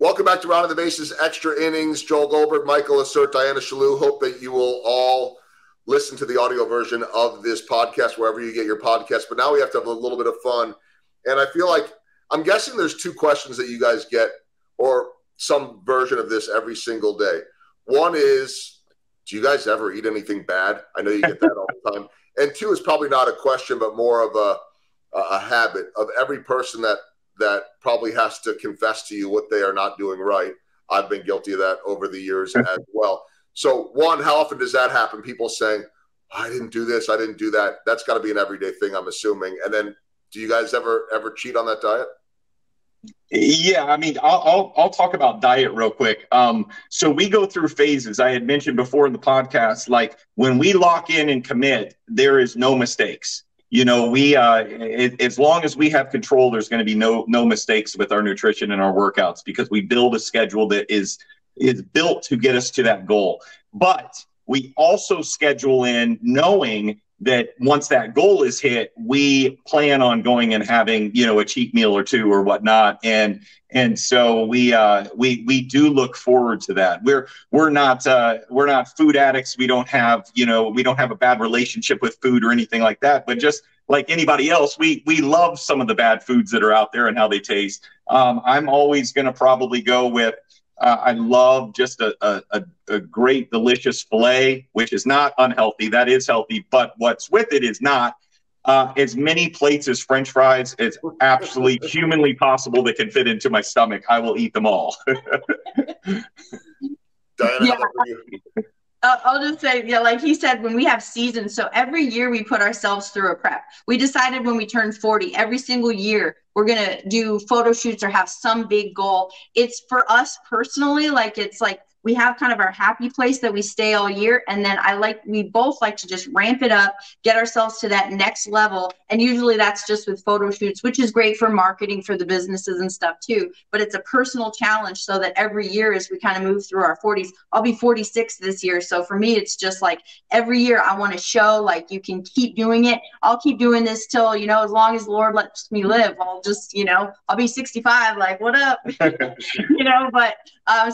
Welcome back to Round of the Bases Extra Innings. Joel Goldberg, Micah LaCerte, Chaloux. Hope that you will all listen to the audio version of this podcast wherever you get your podcast. But now we have to have a little bit of fun. And I feel like, I'm guessing there's two questions that you guys get, or some version of this every single day. One is, do you guys ever eat anything bad? I know you get that all the time. And two is probably not a question, but more of a habit of every person that probably has to confess to you what they are not doing right. I've been guilty of that over the years as well. So one, how often does that happen? People saying, I didn't do this, I didn't do that. That's got to be an everyday thing, I'm assuming. And then do you guys ever cheat on that diet? Yeah, I mean, I'll talk about diet real quick. So we go through phases. I had mentioned before in the podcast, like when we lock in and commit, there is no mistakes. You know, we as long as we have control, there's going to be no mistakes with our nutrition and our workouts, because we build a schedule that is built to get us to that goal. But we also schedule in knowing that once that goal is hit, we plan on going and having, you know, a cheat meal or two or whatnot. And so we do look forward to that. We're not food addicts. We don't have a bad relationship with food or anything like that. But just like anybody else, we love some of the bad foods that are out there and how they taste. I'm always going to probably go with, I love just a great, delicious filet, which is not unhealthy. That is healthy, but what's with it is not. As many plates as French fries as absolutely humanly possible that can fit into my stomach, I will eat them all. Diana, yeah. I'll just say, yeah, like he said, when we have seasons, so every year we put ourselves through a prep. We decided when we turned 40, every single year, we're going to do photo shoots or have some big goal. It's for us personally, like it's like we have kind of our happy place that we stay all year. And then we both like to just ramp it up, get ourselves to that next level. And usually that's just with photo shoots, which is great for marketing for the businesses and stuff too. But it's a personal challenge so that every year as we kind of move through our 40s, I'll be 46 this year. So for me, it's just like every year I want to show like you can keep doing it. I'll keep doing this till, you know, as long as the Lord lets me live. I'll just, you know, I'll be 65, like, what up? You know, but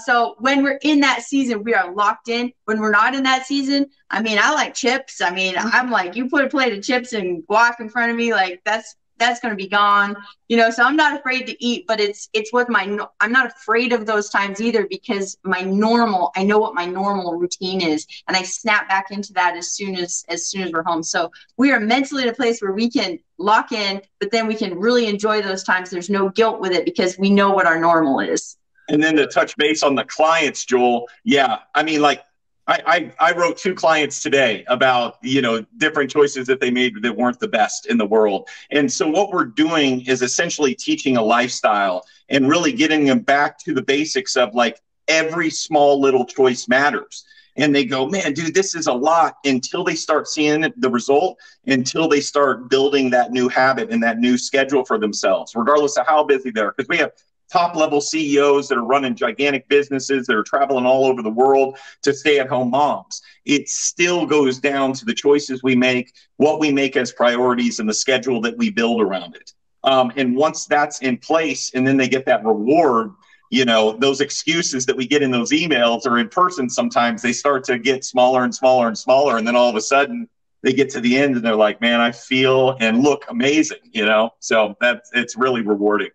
so when we're in that season, we are locked in. When we're not in that season, I mean, I like chips. I mean, I'm like, you put a plate of chips and guac in front of me, like that's going to be gone, you know. So I'm not afraid to eat, but it's what I'm not afraid of those times either, because I know what my normal routine is, and I snap back into that as soon as we're home. So we are mentally at a place where we can lock in, but then we can really enjoy those times. There's no guilt with it because we know what our normal is. And then to touch base on the clients, Joel, yeah, I mean, like I wrote 2 clients today about, you know, different choices that they made that weren't the best in the world. And so what we're doing is essentially teaching a lifestyle and really getting them back to the basics of like every small little choice matters. And they go, man, dude, this is a lot, until they start seeing the result, until they start building that new habit and that new schedule for themselves, regardless of how busy they are. Because we have top-level CEOs that are running gigantic businesses that are traveling all over the world to stay-at-home moms. It still goes down to the choices we make, what we make as priorities, and the schedule that we build around it. And once that's in place, and then they get that reward, you know, those excuses that we get in those emails or in person, sometimes they start to get smaller and smaller and smaller. And then all of a sudden they get to the end and they're like, man, I feel and look amazing, you know? So it's really rewarding.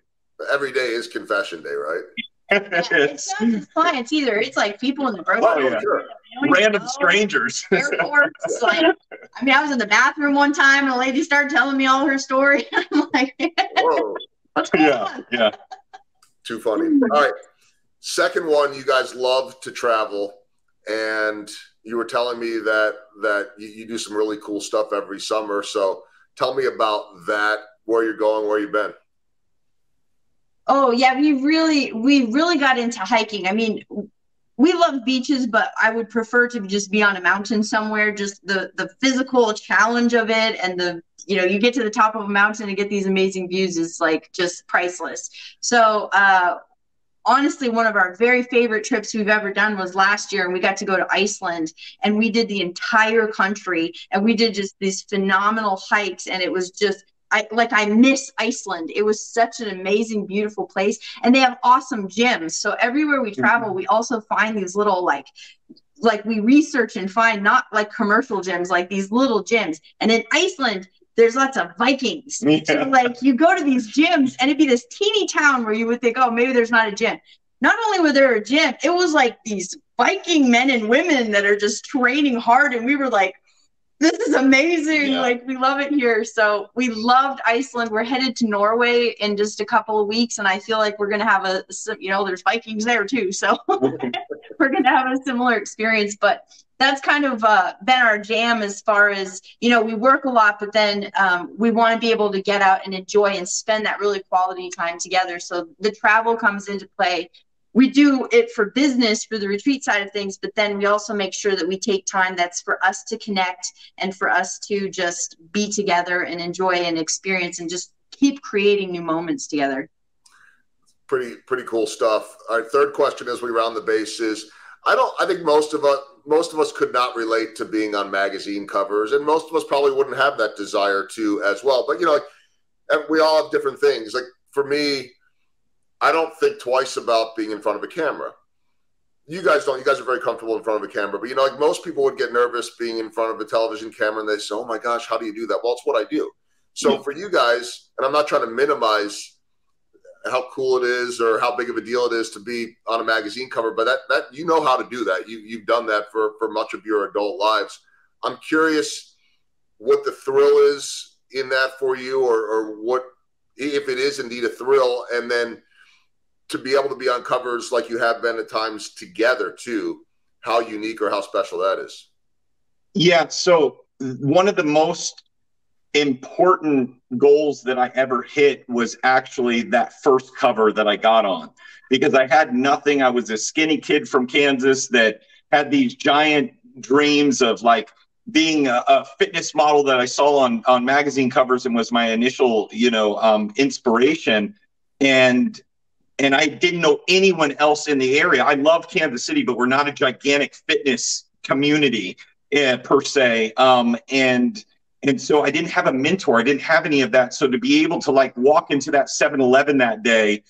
Every day is confession day, right? Yeah, it's not just clients either. It's like people in the grocery store. Random strangers. Airports. Like, I mean, I was in the bathroom one time and a lady started telling me all her story. I'm like, whoa. What's going on? Yeah. Too funny. All right. Second one, you guys love to travel. And you were telling me that you do some really cool stuff every summer. So tell me about that, where you're going, where you've been. Oh yeah, we really got into hiking. I mean, we love beaches, but I would prefer to just be on a mountain somewhere. Just the physical challenge of it, and you get to the top of a mountain and get these amazing views is like just priceless. So honestly, one of our very favorite trips we've ever done was last year, and we got to go to Iceland, and we did the entire country, and we did just these phenomenal hikes, and it was just, I miss Iceland. It was such an amazing, beautiful place. And they have awesome gyms. So everywhere we travel, we also find these little like we research and find not like commercial gyms, like these little gyms. And in Iceland, there's lots of Vikings. So like you go to these gyms and it'd be this teeny town where you would think, oh, maybe there's not a gym. Not only were there a gym, it was like these Viking men and women that are just training hard. And we were like, this is amazing. Yeah. Like, we love it here. So we loved Iceland. We're headed to Norway in just a couple of weeks. And I feel like we're going to have there's Vikings there too. So we're going to have a similar experience. But that's kind of been our jam as far as, we work a lot, but then we want to be able to get out and enjoy and spend that really quality time together. So the travel comes into play. We do it for business, for the retreat side of things, but then we also make sure that we take time that's for us to connect and for us to just be together and enjoy and experience and just keep creating new moments together. Pretty cool stuff. Our third question as we round the bases. I think most of us could not relate to being on magazine covers, and most of us probably wouldn't have that desire to as well. But, we all have different things. Like for me, I don't think twice about being in front of a camera. You guys don't. You guys are very comfortable in front of a camera. But, like most people would get nervous being in front of a television camera, and they say, oh, my gosh, how do you do that? Well, it's what I do. So for you guys, and I'm not trying to minimize how cool it is or how big of a deal it is to be on a magazine cover, but that you know how to do that. You've done that for much of your adult lives. I'm curious what the thrill is in that for you, or what, if it is indeed a thrill, and then to be able to be on covers like you have been at times together too, how unique or how special that is. Yeah. So one of the most important goals that I ever hit was actually that first cover that I got on, because I had nothing. I was a skinny kid from Kansas that had these giant dreams of like being a fitness model that I saw on magazine covers and was my initial, inspiration. And I didn't know anyone else in the area. I love Kansas City, but we're not a gigantic fitness community per se. And so I didn't have a mentor. I didn't have any of that. So to be able to like walk into that 7-Eleven that day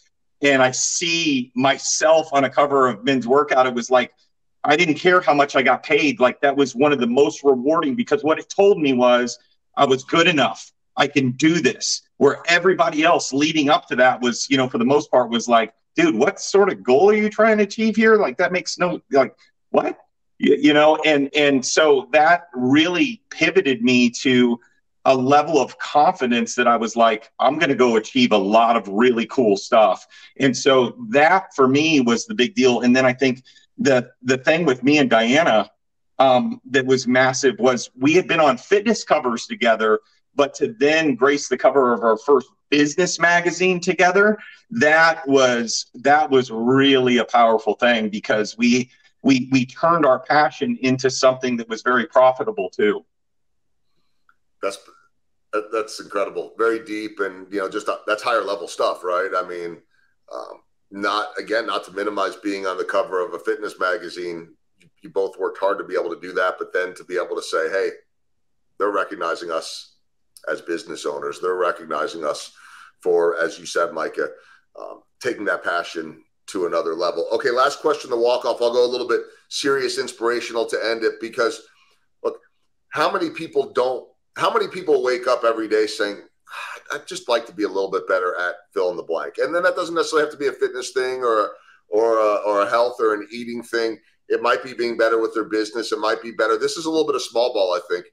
and I see myself on a cover of Men's Workout, it was like, I didn't care how much I got paid. Like that was one of the most rewarding, because what it told me was I was good enough. I can do this. Where everybody else leading up to that was, for the most part was like, dude, what sort of goal are you trying to achieve here? Like that makes what? And so that really pivoted me to a level of confidence that I was like, I'm going to go achieve a lot of really cool stuff. And so that for me was the big deal. And then I think the thing with me and Diana that was massive was we had been on fitness covers together, but to then grace the cover of our first business magazine together, that was really a powerful thing, because we turned our passion into something that was very profitable too. That's incredible. Very deep. And, that's higher level stuff, right? I mean, not to minimize being on the cover of a fitness magazine. You both worked hard to be able to do that, but then to be able to say, hey, they're recognizing us as business owners. They're recognizing us for, as you said, Micah, taking that passion to another level. Okay, last question, the walk-off. I'll go a little bit serious, inspirational to end it, because look, how many people wake up every day saying, I'd just like to be a little bit better at fill in the blank. And then that doesn't necessarily have to be a fitness thing or a health or an eating thing. It might be being better with their business. It might be better. This is a little bit of small ball, I think.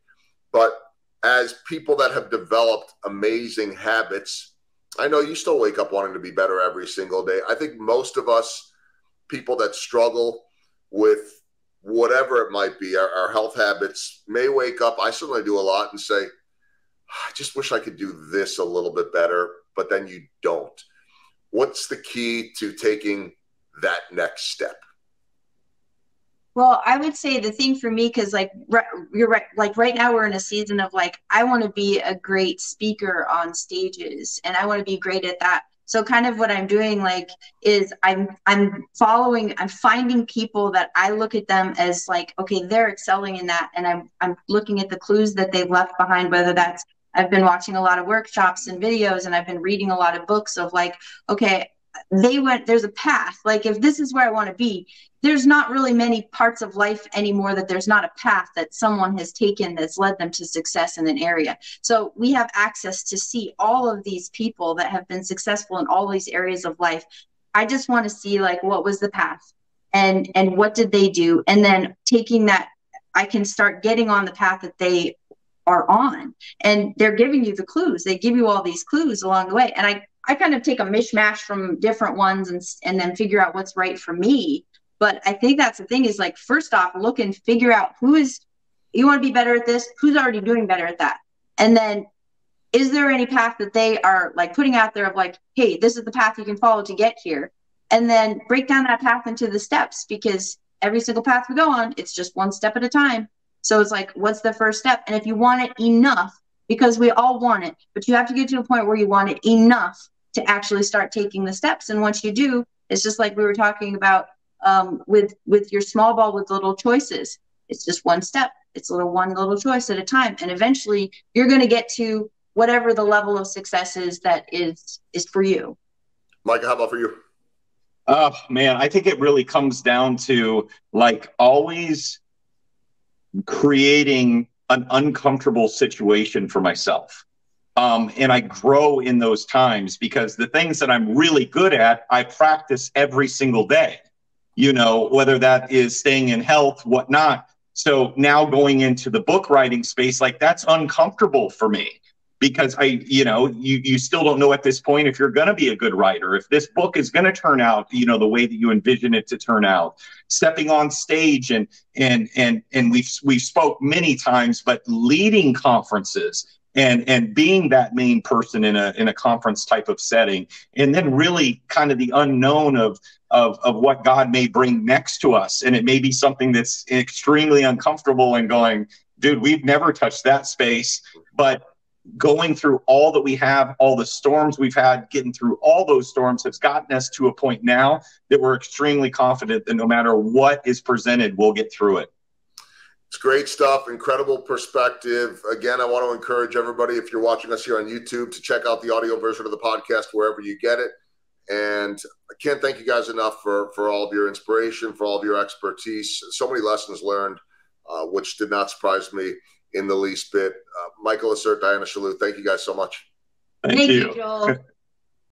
But as people that have developed amazing habits, I know you still wake up wanting to be better every single day. I think most of us, people that struggle with whatever it might be, our health habits, may wake up, I certainly do a lot, and say, I just wish I could do this a little bit better, but then you don't. What's the key to taking that next step? Well, I would say the thing for me, because you're right, like right now we're in a season of like, I want to be a great speaker on stages, and I want to be great at that. So kind of what I'm doing is I'm finding people that I look at them as like, okay, they're excelling in that. And I'm looking at the clues that they've left behind, whether that's I've been watching a lot of workshops and videos, and I've been reading a lot of books of like, okay, there's a path. Like, if this is where I want to be, there's not really many parts of life anymore that there's not a path that someone has taken that's led them to success in an area. So we have access to see all of these people that have been successful in all these areas of life. I just want to see, like, what was the path and what did they do? And then taking that, I can start getting on the path that they are on, and they're giving you the clues. They give you all these clues along the way. And I kind of take a mishmash from different ones and then figure out what's right for me. But I think that's the thing is, like, first off, look and figure out you want to be better at this, who's already doing better at that. And then is there any path that they are like putting out there of like, hey, this is the path you can follow to get here. And then break down that path into the steps, because every single path we go on, it's just one step at a time. So it's like, what's the first step? And if you want it enough, because we all want it, but you have to get to a point where you want it enough to actually start taking the steps. And once you do, it's just like we were talking about with your small ball with little choices. It's just one step. It's one little choice at a time. And eventually you're going to get to whatever the level of success is that is for you. Micah, how about for you? Oh, man, I think it really comes down to, like, always creating an uncomfortable situation for myself. And I grow in those times, because the things that I'm really good at, I practice every single day, you know, whether that is staying in health, whatnot. So now going into the book writing space, like, that's uncomfortable for me, because you still don't know at this point if you're going to be a good writer, if this book is going to turn out, you know, the way that you envision it to turn out. Stepping on stage and we've spoke many times, but leading conferences and being that main person in a conference type of setting, and then really kind of the unknown of what God may bring next to us. And it may be something that's extremely uncomfortable and going, dude, we've never touched that space. But going through all that we have, all the storms we've had, getting through all those storms has gotten us to a point now that we're extremely confident that no matter what is presented, we'll get through it. It's great stuff. Incredible perspective. Again, I want to encourage everybody, if you're watching us here on YouTube, to check out the audio version of the podcast wherever you get it. And I can't thank you guys enough for all of your inspiration, for all of your expertise. So many lessons learned, which did not surprise me in the least bit. Micah LaCerte, Chaloux, thank you guys so much. Thank you, Joel.